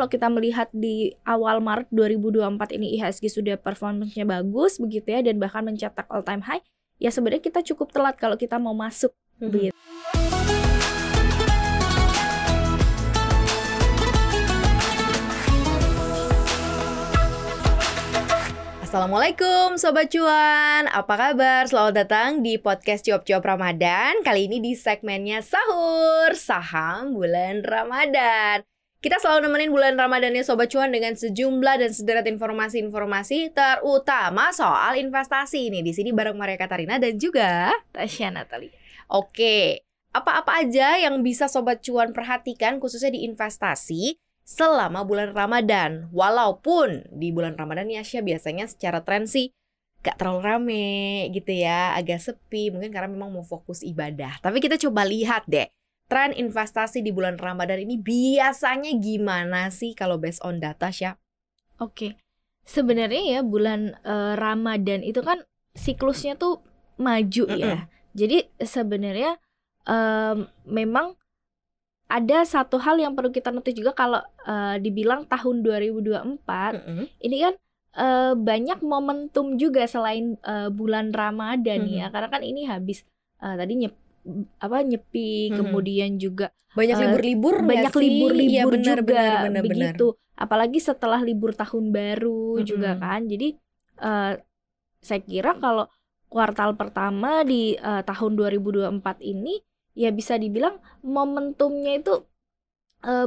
kalau kita melihat di awal Maret 2024 ini IHSG sudah performance-nya bagus begitu ya, dan bahkan mencetak all time high, ya sebenarnya kita cukup telat kalau kita mau masuk begitu. Assalamualaikum Sobat Cuan, apa kabar? Selamat datang di podcast Cuap-Cuap Ramadan. Kali ini di segmennya Sahur Saham Bulan Ramadan. Kita selalu nemenin bulan Ramadannya Sobat Cuan dengan sejumlah dan sederet informasi-informasi terutama soal investasi. Nih di sini bareng Maria Katarina dan juga Tasya Natali. Oke, apa-apa aja yang bisa Sobat Cuan perhatikan khususnya di investasi selama bulan Ramadan? Walaupun di bulan Ramadan ya Asya biasanya secara tren sih gak terlalu rame gitu ya, agak sepi, mungkin karena memang mau fokus ibadah. Tapi kita coba lihat deh, tren investasi di bulan Ramadan ini biasanya gimana sih kalau based on data, Sya? Oke, sebenarnya ya bulan Ramadan itu kan siklusnya tuh maju ya. Jadi sebenarnya memang ada satu hal yang perlu kita notice juga kalau dibilang tahun 2024 ini kan banyak momentum juga selain bulan Ramadan ya, karena kan ini habis tadi nyepi, kemudian juga banyak libur-libur, banyak libur-libur ya, juga benar. begitu. Apalagi setelah libur tahun baru juga kan. Jadi saya kira kalau kuartal pertama di tahun 2024 ini ya bisa dibilang momentumnya itu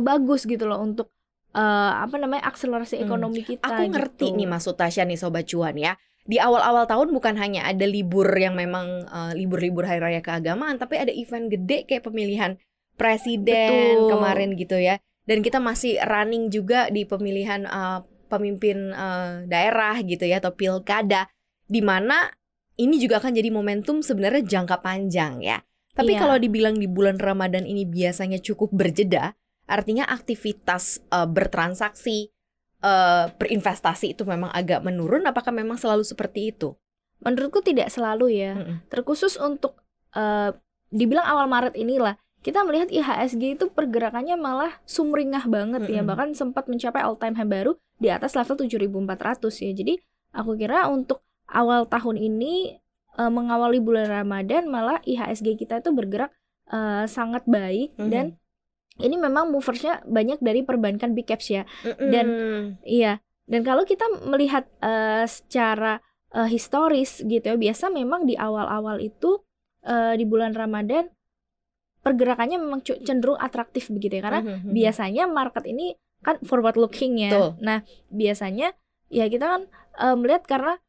bagus gitu loh untuk akselerasi ekonomi kita. Aku ngerti gitu. nih maksud Tasya nih Sobat Cuan ya. Di awal-awal tahun bukan hanya ada libur yang memang libur-libur hari raya keagamaan, tapi ada event gede kayak pemilihan presiden kemarin gitu ya. Dan kita masih running juga di pemilihan pemimpin daerah gitu ya, atau pilkada, di mana ini juga akan jadi momentum sebenarnya jangka panjang ya. Tapi kalau dibilang di bulan Ramadan ini biasanya cukup berjeda, artinya aktivitas bertransaksi, berinvestasi itu memang agak menurun. Apakah memang selalu seperti itu? Menurutku tidak selalu ya. Terkhusus untuk dibilang awal Maret inilah, kita melihat IHSG itu pergerakannya malah sumringah banget ya. Bahkan sempat mencapai all time high baru di atas level 7.400 ya. Jadi aku kira untuk awal tahun ini mengawali bulan Ramadan malah IHSG kita itu bergerak sangat baik dan ini memang moversnya banyak dari perbankan big caps ya. Dan kalau kita melihat secara historis gitu ya, biasa memang di awal-awal itu di bulan Ramadan pergerakannya memang cenderung atraktif begitu ya, karena biasanya market ini kan forward looking ya. Nah biasanya ya kita kan melihat karena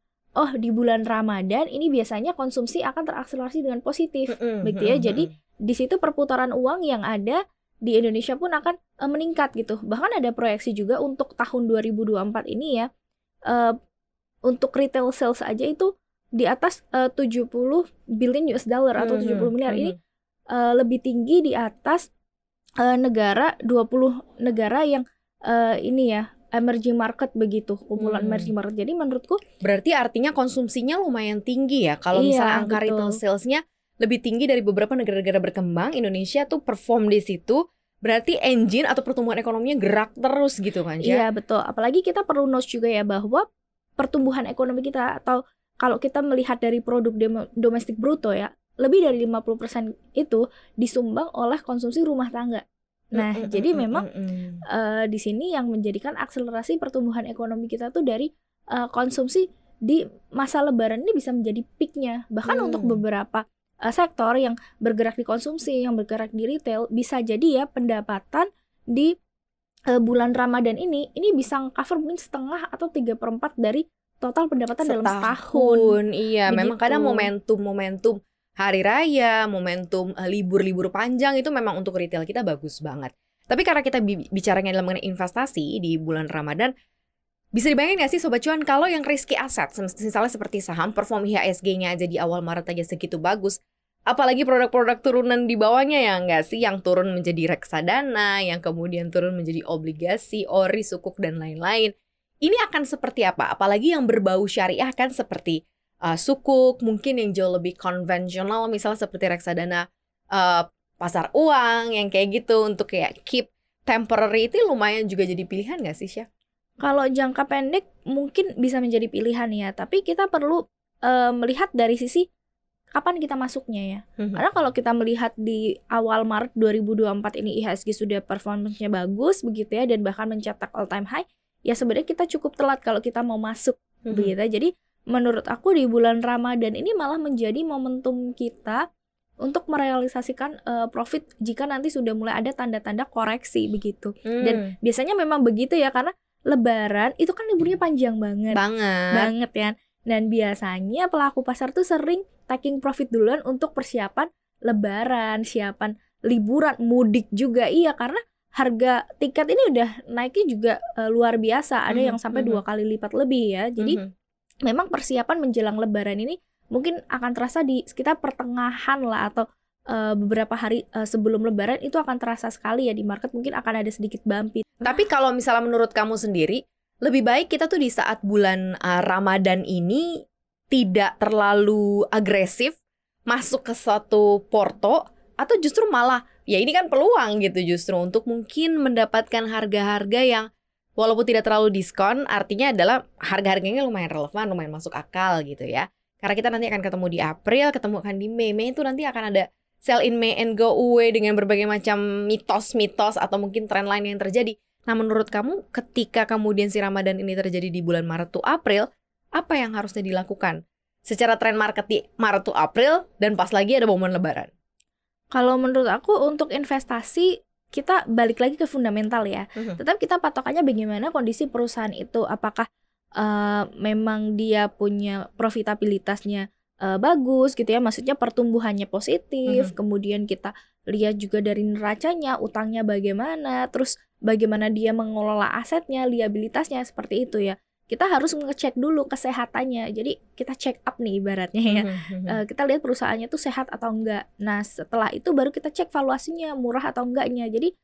di bulan Ramadan ini biasanya konsumsi akan terakselerasi dengan positif, begitu ya. Jadi di situ perputaran uang yang ada di Indonesia pun akan meningkat gitu. Bahkan ada proyeksi juga untuk tahun 2024 ini ya, untuk retail sales aja itu di atas 70 billion US dollar atau 70 miliar. Ini lebih tinggi di atas 20 negara yang ini ya, emerging market begitu, kumpulan emerging market. Jadi menurutku berarti artinya konsumsinya lumayan tinggi ya. Kalau misalnya angka retail salesnya lebih tinggi dari beberapa negara-negara berkembang, Indonesia tuh perform di situ, berarti engine atau pertumbuhan ekonominya gerak terus gitu kan ya? Iya betul. Apalagi kita perlu note juga ya bahwa pertumbuhan ekonomi kita, atau kalau kita melihat dari produk domestik bruto ya, lebih dari 50% itu disumbang oleh konsumsi rumah tangga. Nah, jadi memang di sini yang menjadikan akselerasi pertumbuhan ekonomi kita tuh dari konsumsi di masa Lebaran ini bisa menjadi peaknya. Bahkan untuk beberapa sektor yang bergerak di konsumsi, yang bergerak di retail, bisa jadi ya pendapatan di bulan Ramadan ini bisa cover mungkin setengah atau 3/4 dari total pendapatan dalam setahun. Iya, begitu. Memang kadang momentum hari raya, momentum libur-libur panjang itu memang untuk retail kita bagus banget. Tapi karena kita bicaranya dalam mengenai investasi di bulan Ramadan, bisa dibayangin gak sih Sobat Cuan kalau yang risky asset, misalnya seperti saham, perform IHSG-nya aja di awal Maret aja segitu bagus, apalagi produk-produk turunan di bawahnya ya nggak sih, yang turun menjadi reksadana, yang kemudian turun menjadi obligasi, ori, sukuk, dan lain-lain. Ini akan seperti apa? Apalagi yang berbau syariah kan seperti sukuk, mungkin yang jauh lebih konvensional, misalnya seperti reksadana pasar uang, yang kayak gitu untuk kayak keep temporary itu lumayan juga jadi pilihan nggak sih, Syah? Kalau jangka pendek mungkin bisa menjadi pilihan ya, tapi kita perlu melihat dari sisi kapan kita masuknya ya. Karena kalau kita melihat di awal Maret 2024 ini IHSG sudah performance-nya bagus begitu ya, dan bahkan mencetak all time high, ya sebenarnya kita cukup telat kalau kita mau masuk begitu. Jadi menurut aku di bulan Ramadan ini malah menjadi momentum kita untuk merealisasikan profit jika nanti sudah mulai ada tanda-tanda koreksi begitu. Dan biasanya memang begitu ya, karena Lebaran itu kan liburnya panjang banget ya. Dan biasanya pelaku pasar tuh sering taking profit duluan untuk persiapan Lebaran, siapan liburan, mudik juga. Iya, karena harga tiket ini udah naiknya juga luar biasa. Ada yang sampai 2 kali lipat lebih ya. Jadi memang persiapan menjelang Lebaran ini mungkin akan terasa di sekitar pertengahan lah, atau beberapa hari sebelum Lebaran itu akan terasa sekali ya di market, mungkin akan ada sedikit bumpy. Tapi kalau misalnya menurut kamu sendiri, lebih baik kita tuh di saat bulan Ramadan ini tidak terlalu agresif masuk ke suatu porto, atau justru malah ya ini kan peluang gitu justru untuk mungkin mendapatkan harga-harga yang walaupun tidak terlalu diskon, artinya adalah harga-harganya lumayan relevan, lumayan masuk akal gitu ya. Karena kita nanti akan ketemu di April, ketemu akan di Mei. Mei itu nanti akan ada sell in May and go away dengan berbagai macam mitos-mitos atau mungkin trend lain yang terjadi. Nah, menurut kamu ketika kemudian si Ramadan ini terjadi di bulan Maret to April, apa yang harusnya dilakukan secara tren market di Maret to April dan pas lagi ada momen Lebaran? Kalau menurut aku untuk investasi kita balik lagi ke fundamental ya. Tetap kita patokannya bagaimana kondisi perusahaan itu, apakah memang dia punya profitabilitasnya bagus gitu ya, maksudnya pertumbuhannya positif, kemudian kita lihat juga dari neracanya, utangnya bagaimana, terus bagaimana dia mengelola asetnya, liabilitasnya, seperti itu ya. Kita harus ngecek dulu kesehatannya, jadi kita check up nih ibaratnya ya. Kita lihat perusahaannya tuh sehat atau enggak. Nah setelah itu baru kita cek valuasinya murah atau enggaknya. Jadi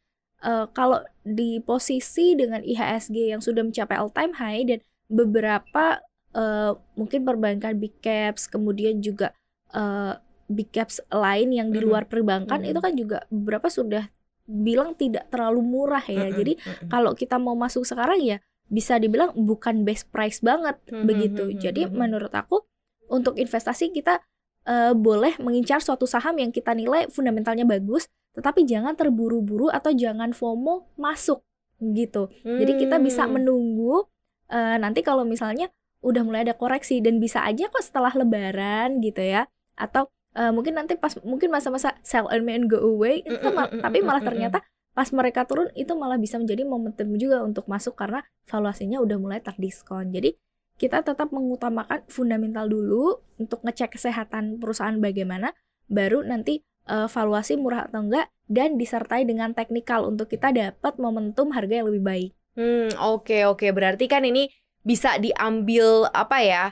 kalau di posisi dengan IHSG yang sudah mencapai all time high dan beberapa mungkin perbankan big caps, kemudian juga big caps lain yang di luar perbankan itu kan juga beberapa sudah bilang tidak terlalu murah ya. Jadi kalau kita mau masuk sekarang ya bisa dibilang bukan best price banget begitu. Jadi menurut aku untuk investasi kita boleh mengincar suatu saham yang kita nilai fundamentalnya bagus, tetapi jangan terburu-buru atau jangan FOMO masuk gitu. Jadi kita bisa menunggu nanti kalau misalnya udah mulai ada koreksi, dan bisa aja kok setelah Lebaran gitu ya, atau mungkin nanti pas mungkin masa-masa sell and go away itu tapi malah ternyata pas mereka turun itu malah bisa menjadi momentum juga untuk masuk karena valuasinya udah mulai terdiskon. Jadi kita tetap mengutamakan fundamental dulu untuk ngecek kesehatan perusahaan bagaimana, baru nanti valuasi murah atau enggak, dan disertai dengan teknikal untuk kita dapat momentum harga yang lebih baik. Oke. Berarti kan ini bisa diambil apa ya,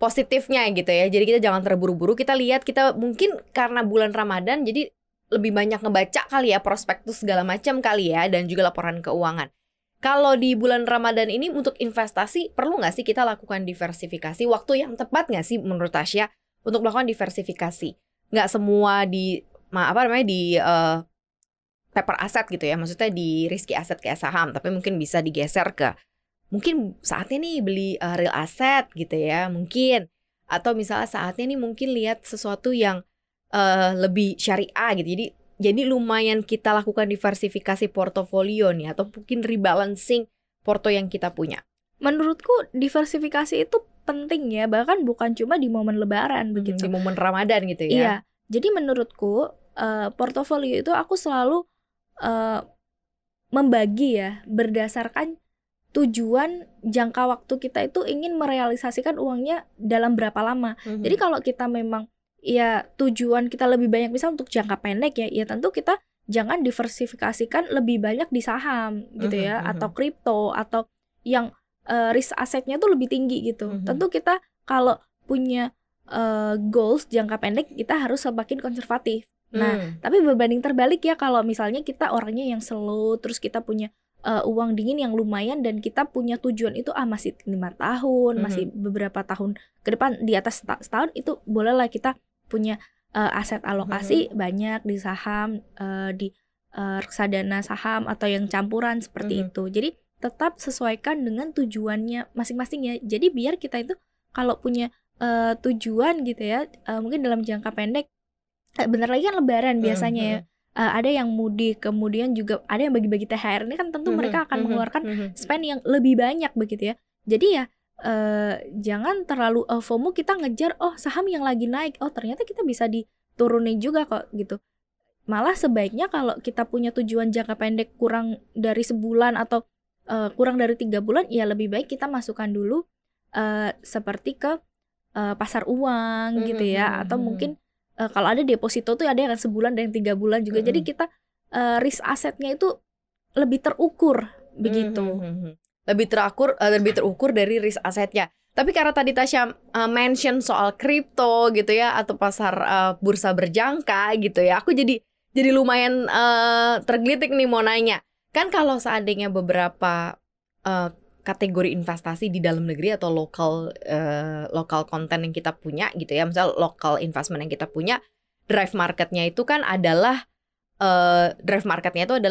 positifnya gitu ya. Jadi kita jangan terburu-buru. Kita lihat, kita mungkin karena bulan Ramadan jadi lebih banyak ngebaca kali ya, prospektus segala macam kali ya, dan juga laporan keuangan. Kalau di bulan Ramadan ini untuk investasi perlu nggak sih kita lakukan diversifikasi? Waktu yang tepat nggak sih menurut Tasya untuk melakukan diversifikasi? Nggak semua di paper aset gitu ya, maksudnya di risky aset kayak saham, tapi mungkin bisa digeser ke mungkin saatnya nih beli real asset gitu ya mungkin, atau misalnya saatnya nih mungkin lihat sesuatu yang lebih syariah gitu. Jadi lumayan kita lakukan diversifikasi portofolio nih, atau mungkin rebalancing porto yang kita punya. Menurutku diversifikasi itu penting ya, bahkan bukan cuma di momen Lebaran begitu. Di momen Ramadan gitu ya. Iya, jadi menurutku portofolio itu aku selalu membagi ya berdasarkan tujuan jangka waktu kita itu ingin merealisasikan uangnya dalam berapa lama. Jadi kalau kita memang ya tujuan kita lebih banyak misal untuk jangka pendek ya tentu kita jangan diversifikasikan lebih banyak di saham gitu ya, atau kripto, atau yang risk asetnya tuh lebih tinggi gitu. Tentu kita kalau punya goals jangka pendek kita harus semakin konservatif. Nah, tapi berbanding terbalik ya kalau misalnya kita orangnya yang slow, terus kita punya uang dingin yang lumayan, dan kita punya tujuan itu masih 5 tahun, masih beberapa tahun ke depan, di atas setahun, itu bolehlah kita punya aset alokasi banyak di saham, di reksadana saham atau yang campuran seperti itu. Jadi tetap sesuaikan dengan tujuannya masing-masing ya. Jadi biar kita itu kalau punya tujuan gitu ya, mungkin dalam jangka pendek, bentar lagi kan lebaran biasanya ya. Ada yang mudik, kemudian juga ada yang bagi-bagi THR. Ini kan tentu mereka akan mengeluarkan spend yang lebih banyak begitu ya. Jadi ya jangan terlalu FOMO, kita ngejar saham yang lagi naik, ternyata kita bisa diturunin juga kok gitu. Malah sebaiknya kalau kita punya tujuan jangka pendek kurang dari sebulan atau kurang dari 3 bulan, ya lebih baik kita masukkan dulu seperti ke pasar uang gitu ya, atau mungkin kalau ada deposito tuh ada yang sebulan dan yang 3 bulan juga. Jadi kita risk asetnya itu lebih terukur begitu. Lebih terukur dari risk asetnya. Tapi karena tadi Tasya mention soal kripto gitu ya, atau pasar bursa berjangka gitu ya, aku jadi lumayan tergelitik nih mau nanya. Kan kalau seandainya beberapa kategori investasi di dalam negeri atau lokal konten yang kita punya gitu ya, misal local investment yang kita punya, drive marketnya itu kan adalah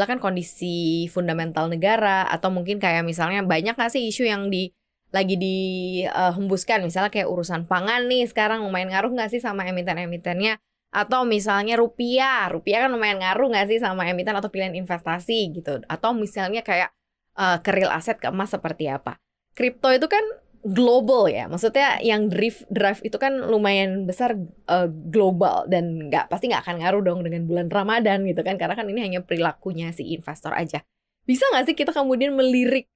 kan kondisi fundamental negara, atau mungkin kayak misalnya banyak nggak sih isu yang lagi dihembuskan, misalnya kayak urusan pangan nih sekarang lumayan ngaruh nggak sih sama emiten-emitennya, atau misalnya rupiah kan lumayan ngaruh nggak sih sama emiten atau pilihan investasi gitu, atau misalnya kayak ke real asset, ke emas seperti apa. Kripto itu kan global ya, maksudnya yang drive itu kan lumayan besar, global, dan pasti nggak akan ngaruh dong dengan bulan Ramadan gitu kan, karena kan ini hanya perilakunya si investor aja. Bisa nggak sih kita kemudian melirik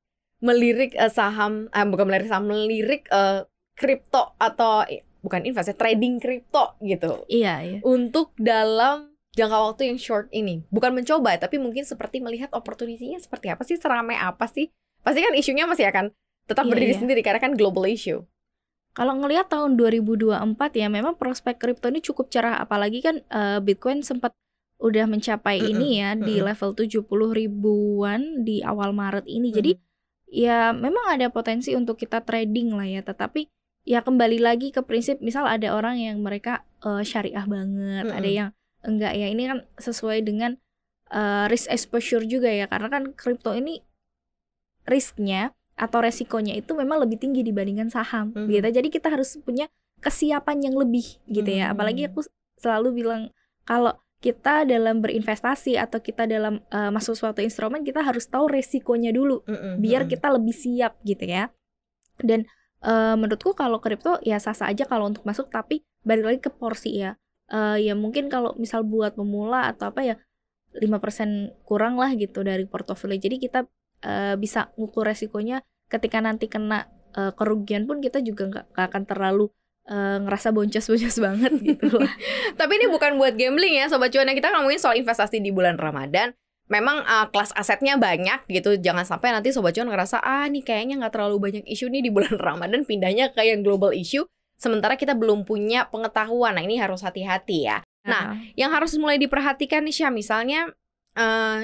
kripto atau bukan investasi, trading kripto gitu? Iya. Untuk dalam jangka waktu yang short ini, bukan mencoba, tapi mungkin seperti melihat opportunity-nya seperti apa sih, seramai apa sih. Pasti kan isunya masih akan tetap berdiri sendiri karena kan global issue. Kalau ngelihat tahun 2024 ya, memang prospek kripto ini cukup cerah, apalagi kan Bitcoin sempat udah mencapai ini ya di level 70 ribuan di awal Maret ini. Jadi ya memang ada potensi untuk kita trading lah ya, tetapi ya kembali lagi ke prinsip, misal ada orang yang mereka syariah banget, ada yang enggak ya, ini kan sesuai dengan risk exposure juga ya, karena kan kripto ini risknya atau resikonya itu memang lebih tinggi dibandingkan saham gitu. Jadi kita harus punya kesiapan yang lebih gitu ya. Apalagi aku selalu bilang kalau kita dalam berinvestasi atau kita dalam masuk suatu instrumen, kita harus tahu resikonya dulu biar kita lebih siap gitu ya. Dan menurutku kalau kripto ya sah-sah aja kalau untuk masuk, tapi balik lagi ke porsi ya. Ya mungkin kalau misal buat pemula atau apa ya 5% kurang lah gitu dari portofolio. Jadi kita bisa ngukur resikonya, ketika nanti kena kerugian pun kita juga nggak akan terlalu ngerasa boncos-boncos banget gitu lah. Tapi ini bukan buat gambling ya Sobat Cuan, kita ngomongin soal investasi di bulan Ramadan. Memang kelas asetnya banyak gitu, jangan sampai nanti Sobat Cuan ngerasa nih kayaknya nggak terlalu banyak isu nih di bulan Ramadan, pindahnya ke yang global issue, sementara kita belum punya pengetahuan. Nah ini harus hati-hati ya. Nah yang harus mulai diperhatikan nih Syah, misalnya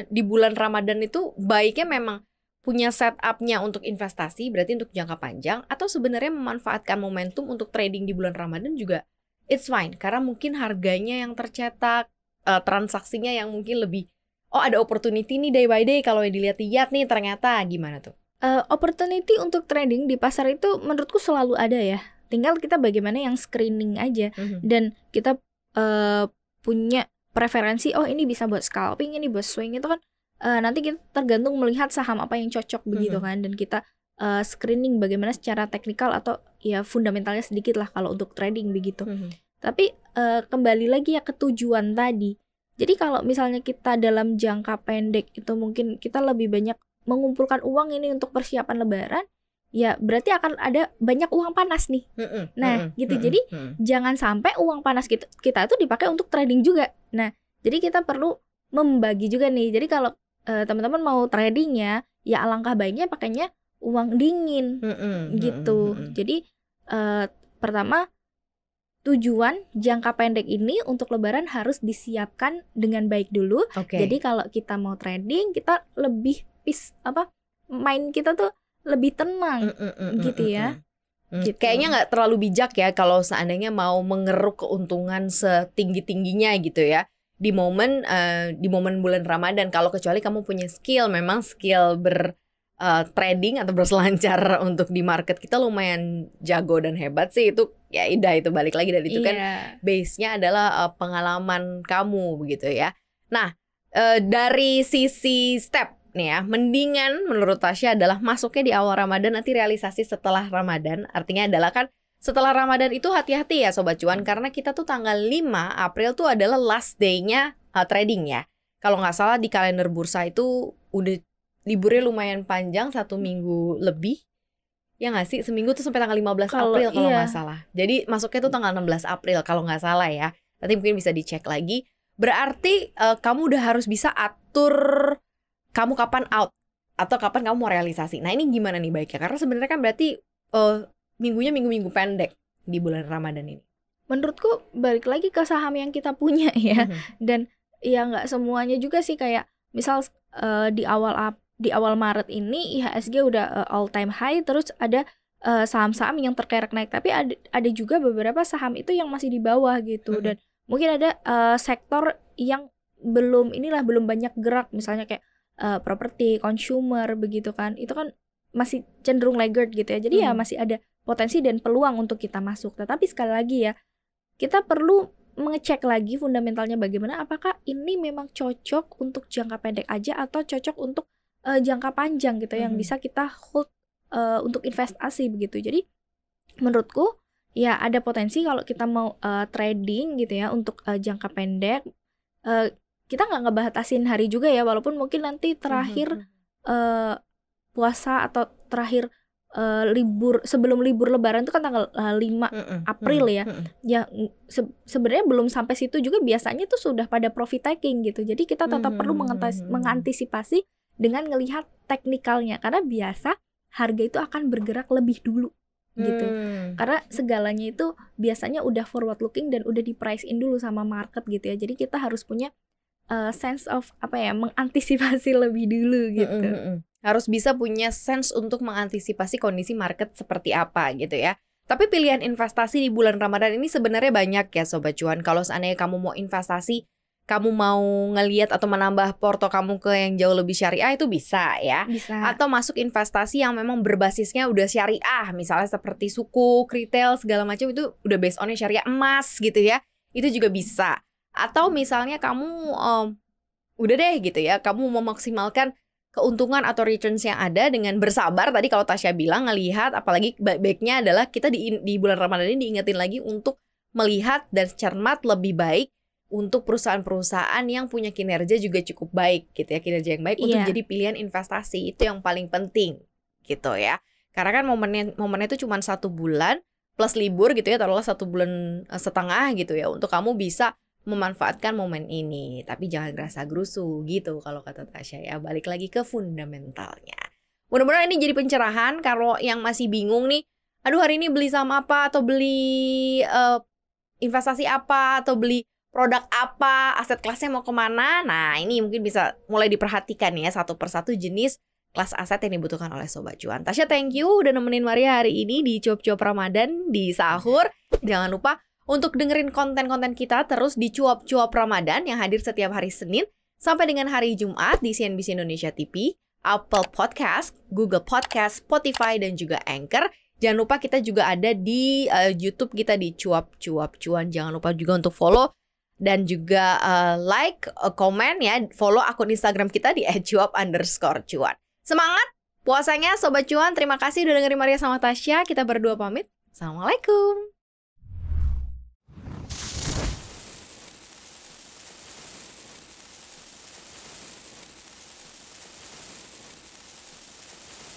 di bulan Ramadan itu baiknya memang punya setupnya untuk investasi, berarti untuk jangka panjang, atau sebenarnya memanfaatkan momentum untuk trading di bulan Ramadan juga it's fine, karena mungkin harganya yang tercetak, transaksinya yang mungkin lebih, ada opportunity nih day by day kalau dilihat-lihat nih ternyata, gimana tuh? Opportunity untuk trading di pasar itu menurutku selalu ada ya, tinggal kita bagaimana yang screening aja, dan kita punya preferensi, ini bisa buat scalping, ini buat swing, itu kan nanti kita tergantung melihat saham apa yang cocok begitu kan, dan kita screening bagaimana secara teknikal atau ya fundamentalnya sedikit lah kalau untuk trading begitu. Tapi kembali lagi ya ke tujuan tadi. Jadi kalau misalnya kita dalam jangka pendek itu mungkin kita lebih banyak mengumpulkan uang ini untuk persiapan lebaran, ya berarti akan ada banyak uang panas nih. Nah gitu, jadi jangan sampai uang panas kita itu dipakai untuk trading juga. Nah jadi kita perlu membagi juga nih. Jadi kalau teman-teman mau trading ya alangkah baiknya pakainya uang dingin gitu. Jadi pertama, tujuan jangka pendek ini untuk lebaran harus disiapkan dengan baik dulu. Jadi kalau kita mau trading, kita lebih main kita tuh lebih tenang gitu ya. Gitu. Kayaknya nggak terlalu bijak ya kalau seandainya mau mengeruk keuntungan setinggi-tingginya gitu ya. di momen bulan Ramadan. Kalau kecuali kamu punya skill, memang skill trading atau berselancar untuk di market kita lumayan jago dan hebat sih, itu ya Ida, itu balik lagi dari itu kan base-nya adalah pengalaman kamu begitu ya. Nah, dari sisi step nih ya, mendingan menurut Tasya adalah masuknya di awal Ramadan, nanti realisasi setelah Ramadan. Artinya adalah kan setelah Ramadan itu hati-hati ya Sobat Cuan, karena kita tuh tanggal 5 April tuh adalah last day-nya trading ya. Kalau nggak salah di kalender bursa itu udah liburnya lumayan panjang, 1 minggu lebih. Ya nggak sih? Seminggu tuh sampai tanggal 15 April kalau nggak salah. Jadi masuknya tuh tanggal 16 April kalau nggak salah ya. Nanti mungkin bisa dicek lagi. Berarti kamu udah harus bisa atur kamu kapan out atau kapan kamu mau realisasi. Nah ini gimana nih baiknya? Karena sebenarnya kan berarti minggunya minggu-minggu pendek di bulan Ramadan ini. Menurutku balik lagi ke saham yang kita punya ya. Dan ya nggak semuanya juga sih, kayak misal di awal Maret ini IHSG udah all time high, terus ada saham-saham yang terkerek naik, tapi ada juga beberapa saham itu yang masih di bawah gitu. Dan mungkin ada sektor yang belum banyak gerak, misalnya kayak properti, consumer begitu kan. Itu kan masih cenderung laggard gitu ya. Jadi ya masih ada potensi dan peluang untuk kita masuk. Tetapi sekali lagi ya, kita perlu mengecek lagi fundamentalnya bagaimana, apakah ini memang cocok untuk jangka pendek aja atau cocok untuk jangka panjang gitu yang bisa kita hold untuk investasi begitu. Jadi menurutku ya ada potensi kalau kita mau trading gitu ya untuk jangka pendek, kita nggak ngebatasin hari juga ya, walaupun mungkin nanti terakhir puasa atau terakhir sebelum libur lebaran itu kan tanggal 5 April ya. Ya sebenarnya belum sampai situ juga biasanya tuh sudah pada profit taking gitu. Jadi kita tetap perlu mengantisipasi dengan ngelihat teknikalnya, karena biasa harga itu akan bergerak lebih dulu gitu. Karena segalanya itu biasanya udah forward looking dan udah di price in dulu sama market gitu ya. Jadi kita harus punya sense of mengantisipasi lebih dulu gitu. Harus bisa punya sense untuk mengantisipasi kondisi market seperti apa gitu ya. Tapi pilihan investasi di bulan Ramadan ini sebenarnya banyak ya Sobat Cuan. Kalau seandainya kamu mau investasi, kamu mau ngelihat atau menambah porto kamu ke yang jauh lebih syariah, itu bisa ya. Bisa. Atau masuk investasi yang memang berbasisnya udah syariah, misalnya seperti sukuk, retail, segala macam itu udah based on syariah, emas gitu ya. Itu juga bisa. Atau misalnya kamu udah deh gitu ya, kamu memaksimalkan keuntungan atau returns yang ada dengan bersabar. Tadi kalau Tasya bilang ngelihat, apalagi baiknya adalah kita di bulan Ramadan ini diingetin lagi untuk melihat dan cermat lebih baik untuk perusahaan-perusahaan yang punya kinerja juga cukup baik gitu ya, kinerja yang baik untuk jadi pilihan investasi. Itu yang paling penting gitu ya. Karena kan momennya itu cuma 1 bulan plus libur gitu ya, taruhlah 1 bulan setengah gitu ya, untuk kamu bisa memanfaatkan momen ini. Tapi jangan gerasa gerusu gitu kalau kata Tasya ya. Balik lagi ke fundamentalnya. Mudah-mudahan ini jadi pencerahan kalau yang masih bingung nih, aduh hari ini beli saham apa, atau beli investasi apa, atau beli produk apa, aset kelasnya mau kemana. Nah ini mungkin bisa mulai diperhatikan ya satu persatu jenis kelas aset yang dibutuhkan oleh Sobat Cuan. Tasya thank you udah nemenin Maria hari ini di Cuap-Cuap Ramadan di sahur. Jangan lupa untuk dengerin konten-konten kita terus di Cuap-Cuap Ramadan yang hadir setiap hari Senin sampai dengan hari Jumat di CNBC Indonesia TV, Apple Podcast, Google Podcast, Spotify, dan juga Anchor. Jangan lupa kita juga ada di YouTube kita di Cuap-Cuap Cuan. Jangan lupa juga untuk follow dan juga like, komen ya. Follow akun Instagram kita di @cuap_cuan. Semangat puasanya Sobat Cuan. Terima kasih udah dengerin Maria sama Tasya. Kita berdua pamit. Assalamualaikum.